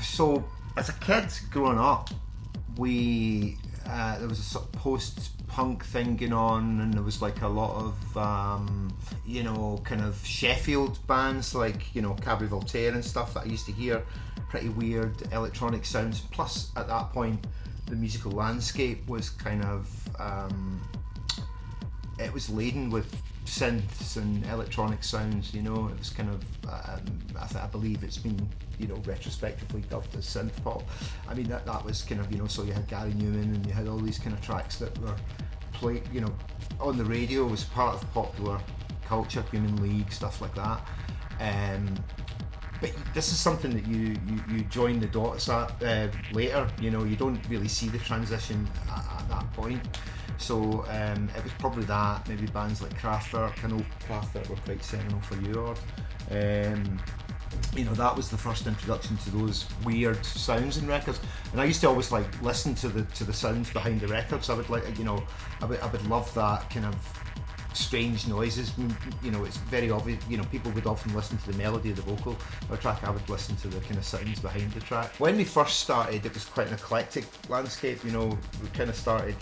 So as a kid growing up, we there was a sort of post-punk thing going on, and there was like a lot of kind of Sheffield bands like Cabaret Voltaire and stuff that I used to hear. Pretty weird electronic sounds. Plus, at that point, the musical landscape was kind of it was laden with synths and electronic sounds. It was kind of I believe it's been retrospectively dubbed as synth pop. I mean that was kind of so you had Gary Newman and you had all these kind of tracks that were played on the radio, was part of popular culture, Human League, stuff like that. But this is something that you join the dots at later. You don't really see the transition at that point. So it was probably that, maybe bands like Kraftwerk. I know Kraftwerk were quite seminal for you, or that was the first introduction to those weird sounds in records. And I used to always like listen to the sounds behind the records. I would like I would love that kind of strange noises. It's very obvious. People would often listen to the melody of the vocal or track. I would listen to the kind of sounds behind the track. When we first started, it was quite an eclectic landscape. We kind of started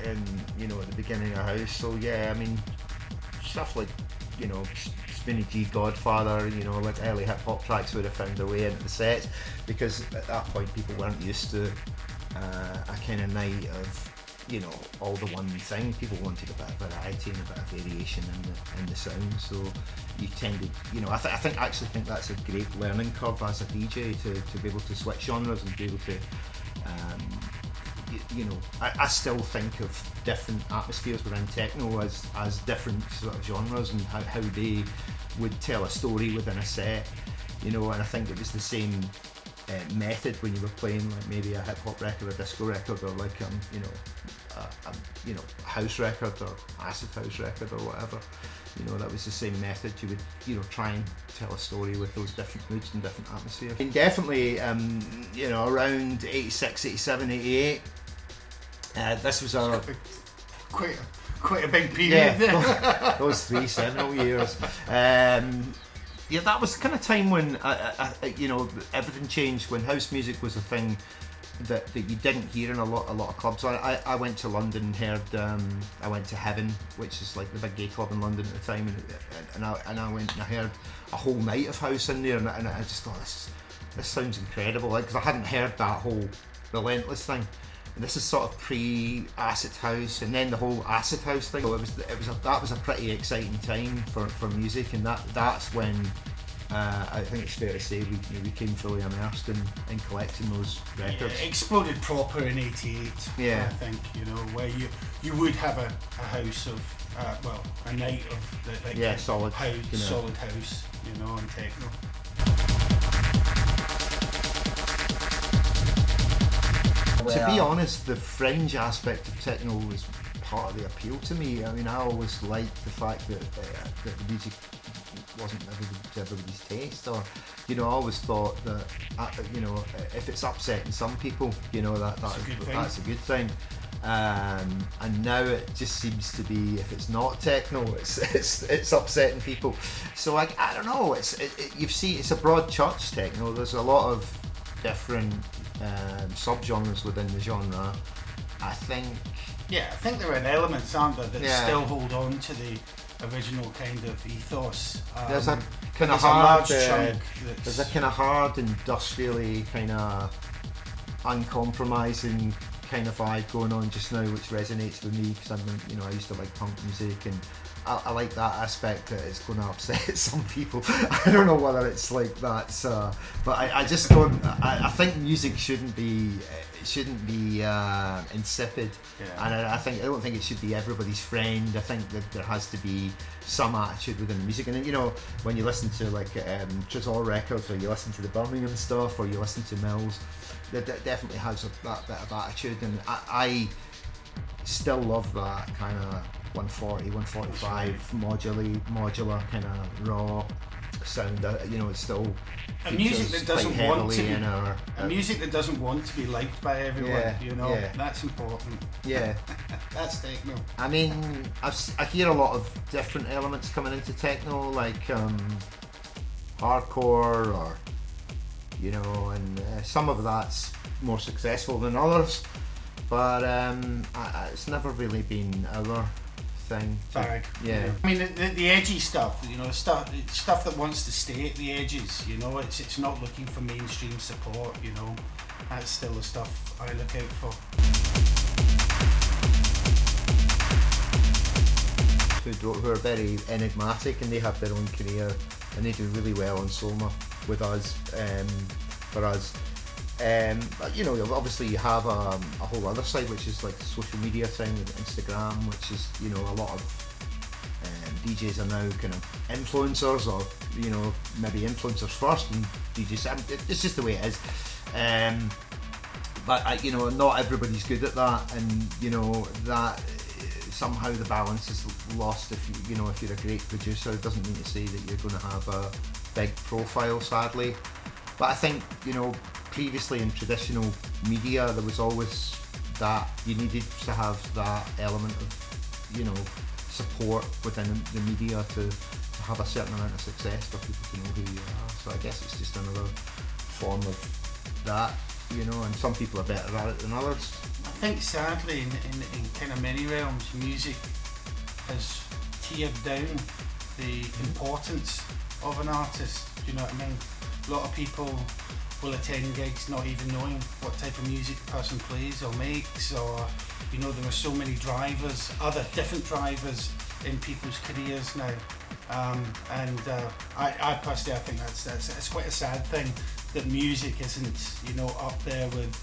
in at the beginning of house. So yeah, I mean stuff like Spinny G, Godfather, like early hip hop tracks would have found their way into the sets, because at that point people weren't used to a kind of night of all the one thing. People wanted a bit of variety and a bit of variation in the sound. So you tended, I actually think that's a great learning curve as a DJ to be able to switch genres and be able to I still think of different atmospheres within techno as different sort of genres, and how they would tell a story within a set, and I think it was the same method when you were playing like maybe a hip hop record, a disco record, or like a house record or acid house record or whatever. That was the same method. You would try and tell a story with those different moods and different atmospheres. And definitely around 86, 87, 88, this was our quite a big period. Yeah, those 3 seminal years. That was the kind of time when everything changed, when house music was a thing that you didn't hear in a lot of clubs. So I went to London and heard I went to Heaven, which is like the big gay club in London at the time, and I went and I heard a whole night of house in there, and I just thought this sounds incredible, like, because I hadn't heard that whole Relentless thing. And this is sort of pre-acid house, and then the whole acid house thing. So that was a pretty exciting time for music, and that's when I think it's fair to say we became fully immersed in collecting those records. It exploded proper in '88. Yeah, I think where you would have a house of a night of solid house, solid house, and techno. To be honest, the fringe aspect of techno was part of the appeal to me. I mean, I always liked the fact that the music wasn't to everybody's taste, or I always thought that if it's upsetting some people, that's a good thing. And now it just seems to be, if it's not techno, it's upsetting people. So I don't know. It's a broad church, techno. There's a lot of different subgenres within the genre. I think there are elements, aren't there, that still hold on to the original kind of ethos. There's a kind of hard, industrially kind of uncompromising kind of vibe going on just now, which resonates with me, because I used to like punk music, and I like that aspect that it's going to upset some people. I don't know whether it's like that, but I just don't. I think music shouldn't be insipid, and I don't think it should be everybody's friend. I think that there has to be some attitude within the music, and then, when you listen to like Tresor Records, or you listen to the Birmingham stuff, or you listen to Mills, that definitely has that bit of attitude, and I still love that kind of 140, 145 modular kind of raw sound. It's still a music that doesn't want to be music that doesn't want to be liked by everyone. That's important. Yeah. That's techno. I mean, I hear a lot of different elements coming into techno, like hardcore, or you know, and some of that's more successful than others, but it's never really been our thing. Bag. Yeah. I mean, the edgy stuff, you know, stuff that wants to stay at the edges, you know, it's not looking for mainstream support, you know. That's still the stuff I look out for. Who are very enigmatic, and they have their own career, and they do really well on Soma with us, for us. But, you know, obviously you have a whole other side, which is like the social media thing with Instagram, which is, you know, a lot of DJs are now kind of influencers, or, you know, maybe influencers first and DJs. It's just the way it is. But you know, not everybody's good at that, and you know that somehow the balance is lost. If you know, if you're a great producer, it doesn't mean to say that you're going to have a big profile, sadly. But I think, you know, previously in traditional media, there was always that you needed to have that element of, you know, support within the media to have a certain amount of success for people to know who you are. So I guess it's just another form of that, you know, and some people are better at it than others. I think sadly in kind of many realms, music has tiered down the importance of an artist. Do you know what I mean? A lot of people will attend gigs not even knowing what type of music the person plays or makes, or, you know, there are so many drivers, other different drivers in people's careers now. I personally, I think that's quite a sad thing that music isn't, you know, up there with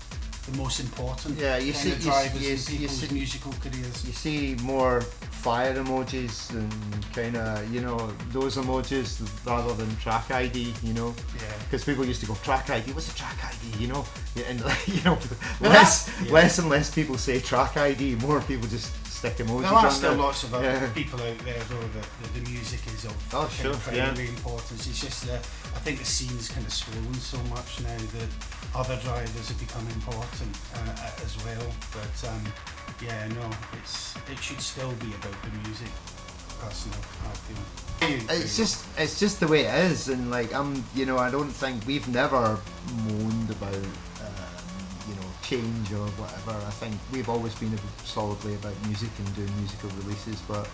the most important drivers in people's musical careers. You see more fire emojis and kind of, you know, those emojis rather than track ID, you know, because people used to go track ID. What's a track ID? You know, and you know, less and less people say track ID. More people just stick emojis. There are still lots of other people out there though that the music is of primary importance. It's just that I think the scene's kind of swollen so much now that other drivers have become important as well. But it should still be about the music. Personally, I feel. It's just the way it is, and like you know, I don't think we've never moaned about you know, change or whatever. I think we've always been solidly about music and doing musical releases, but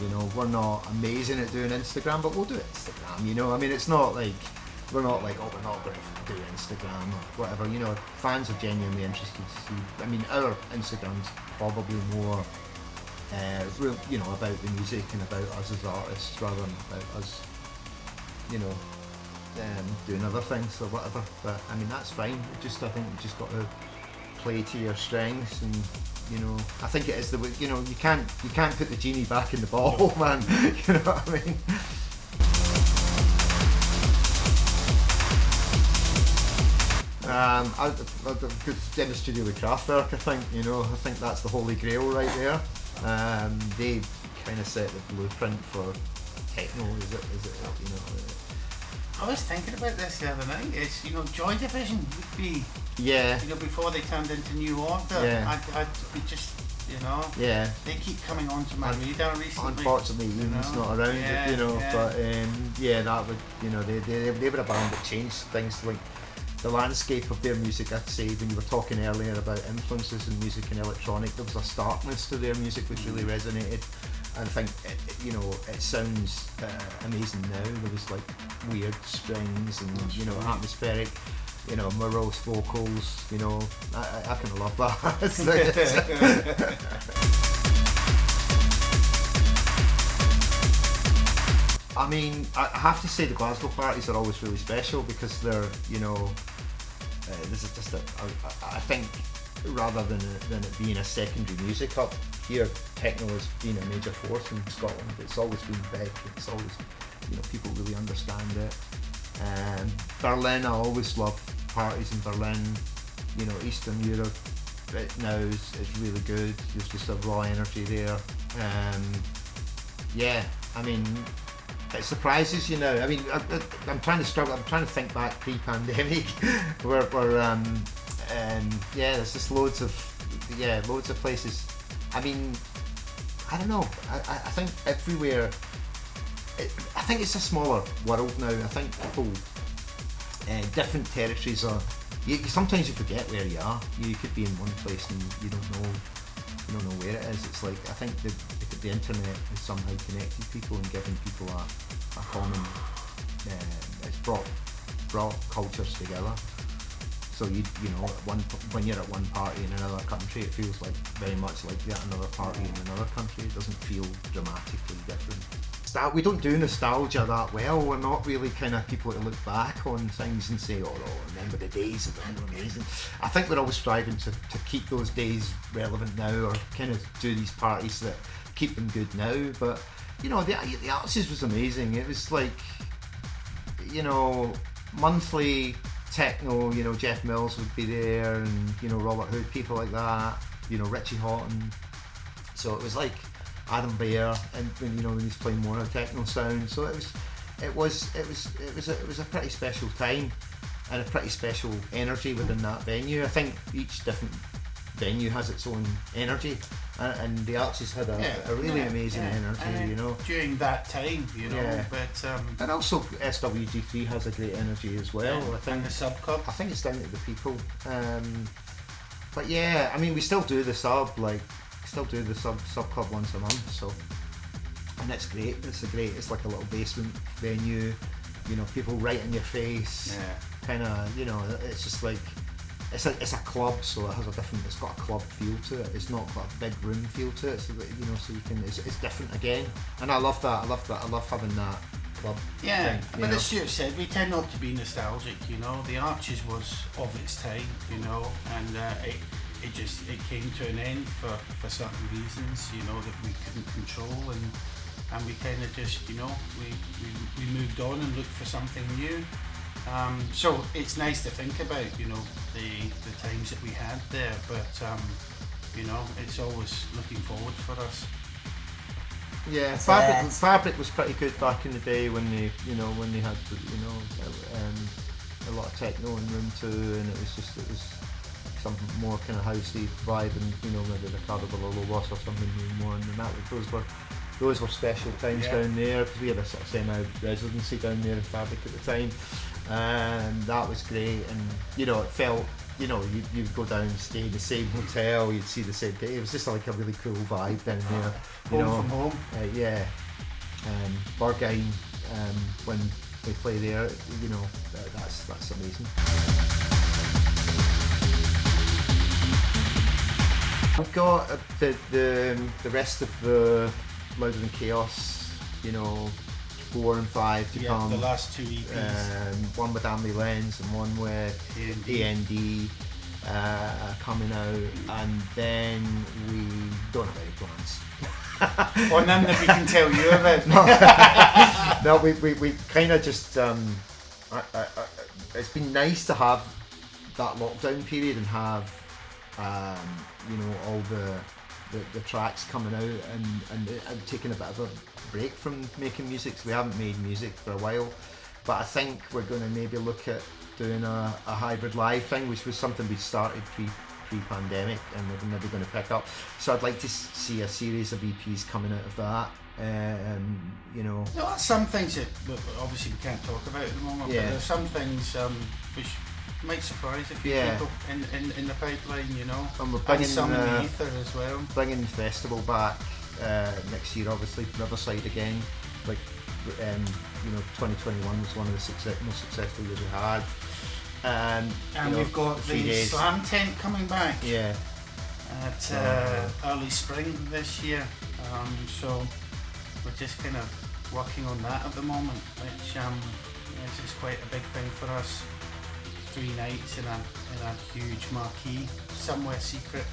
you know, we're not amazing at doing Instagram, but we'll do Instagram, you know. I mean, it's not like we're not like, oh, we're not going to do Instagram or whatever, you know. Fans are genuinely interested to see. I mean, our Instagram's probably more you know, about the music and about us as artists rather than about us, you know, doing other things or whatever. But I mean, that's fine. I think you just got to play to your strengths, and you know, I think it is the way, you know, you can't put the genie back in the bottle, man. You know what I mean? I get in the studio with Kraftwerk. I think that's the holy grail right there. They kind of set the blueprint for techno. Is it? You know. I was thinking about this the other night. It's, you know, Joy Division would be, you know, before they turned into New Order. I'd be just, you know, they keep coming onto my radar recently. Unfortunately, Ian's not around, you know, but that would, you know, they were a band that changed things, like the landscape of their music. I'd say when you were talking earlier about influences in music and electronic, there was a starkness to their music which really resonated. And I think you know, it sounds amazing now. There was like weird strings and, you know, atmospheric, you know, morose vocals. You know, I kind of love that. I mean, I have to say the Glasgow Parties are always really special because they're, you know, this is just I think rather than it being a secondary music hub, here techno has been a major force in Scotland. It's always been big. It's always, you know, people really understand it. Berlin, I always love parties in Berlin. You know, Eastern Europe right now is really good. There's just a raw energy there. I mean, it surprises you now. I mean, I'm trying to think back pre-pandemic, where there's just loads of places. I mean, I don't know. I think everywhere. I think it's a smaller world now. I think people different territories are. Sometimes you forget where you are. You could be in one place and you don't know where it is. It's like, I think the internet has somehow connected people and given people a common. It's brought cultures together. So when you're at one party in another country, it feels like very much like you're at another party in another country. It doesn't feel dramatically different. We don't do nostalgia that well. We're not really kind of people that look back on things and say, oh, remember the days of when were amazing. I think we're always striving to keep those days relevant now, or kind of do these parties that keep them good now. But the Arches was amazing. It was like, monthly techno. Jeff Mills would be there, and Robert Hood, people like that. Richie Houghton. So it was like Adam Bear, and when he's playing more techno sound. So it was a pretty special time and a pretty special energy within that venue. I think each different venue has its own energy, and the Arches had a really amazing energy, during that time, But and also SWG3 has a great energy as well. I think, and the sub club. I think it's down to the people. But yeah, I mean, we still do the sub sub club once a month, so, and it's great. It's like a little basement venue, people right in your face, kind of, it's just like it's a club, so it's got a club feel to it. It's not got a big room feel to it, so that, so you can, it's different again, and I love that. I love having that club thing, but as Stuart said, we tend not to be nostalgic. The Arches was of its time, and it came to an end for certain reasons, that we couldn't control, and we kind of just, we moved on and looked for something new. So it's nice to think about, the times that we had there, but it's always looking forward for us. Yeah, Fabric was pretty good back in the day when they had a lot of techno in room 2, and it was some more kind of housey vibe, and maybe Ricardo Villalobos or something more, and those were special times down there, because we had a sort of semi-residency down there in Fabric at the time, and that was great. And it felt, you'd go down and stay in the same hotel, you'd see the same day. It was just like a really cool vibe down there. Home from home. Burgine, when they play there, that's amazing. I've got the rest of the Louder Than Chaos, 4 and 5 to come. The last 2 EPs. One with Amelie Lens and one with AND coming out, and then we don't have any plans. Or none that we can tell you about. No, we kind of just. It's been nice to have that lockdown period and have. All the tracks coming out, and taking a bit of a break from making music. So we haven't made music for a while, but I think we're going to maybe look at doing a hybrid live thing, which was something we started pre-pandemic, and we're maybe going to pick up. So I'd like to see a series of EPs coming out of that. No, that's some things that obviously we can't talk about at the moment, but there's some things which might surprise a few people in the pipeline, And we're bringing some in the ether as well. Bringing the festival back next year, obviously. Riverside again, 2021 was one of the most successful years we had. And we've got the Slam Tent coming back. Yeah. At early spring this year. So we're just kind of working on that at the moment, which is quite a big thing for us. 3 nights in a huge marquee, somewhere secret